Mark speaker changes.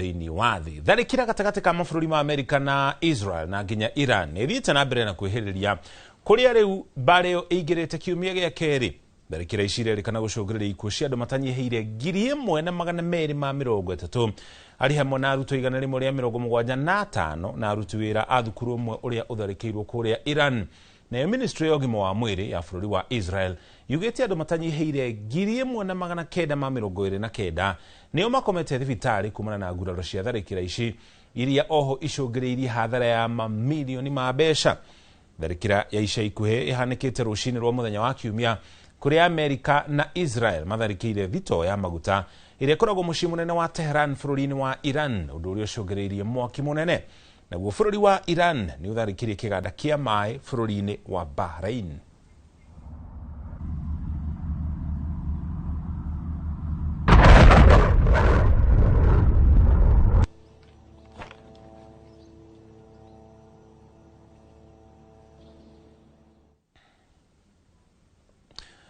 Speaker 1: thĩinĩ wa thĩ. Tharĩkĩra gatagatĩ ka mabũrũri ma Amerika na Israel na nginya Iran nĩthiĩte na mbere na kwĩhĩrĩria kũrĩa rĩu mbara ĩyo ĩingĩrĩte kiumia gĩa kerĩ. Tharĩkĩra ici irerĩkana gũcũngĩrĩria ikuũ cia andũ matanyihĩire 1,230 arĩ hamwe na arutwo 175 na aruti wĩra a thukuru ũmwe ũrĩa ũtharĩkĩirwo kũrĩa Iran. Nayo ministry ya ũgima wa mwĩrĩ ya bũrũri wa Israel yugĩte andũ matanyihĩire 1,929 nĩo makomete thibitarĩ kumana na nguraro cia tharĩkĩra ici iria oho icũngĩrĩirie hathara ya mamilioni ma mbeca. Tharĩkĩra ya ica ikuhĩ ĩhanĩkĩte rũcinĩ rwa mũthenya wa kiumia kũrĩa Amerika na Israel matharĩkĩire thitoo ya maguta ĩrĩa ĩkoragwo mũciĩ mũnene wa Tehran bũrũri-inĩ wa Iran, ũndũ ũrĩa ũcũngĩrĩirie mwaki mũnene. Naguo bũrũri wa Iran nĩ ũtharĩkĩire kĩganda kĩa maĩ bũrũri-inĩ wa Bahrain.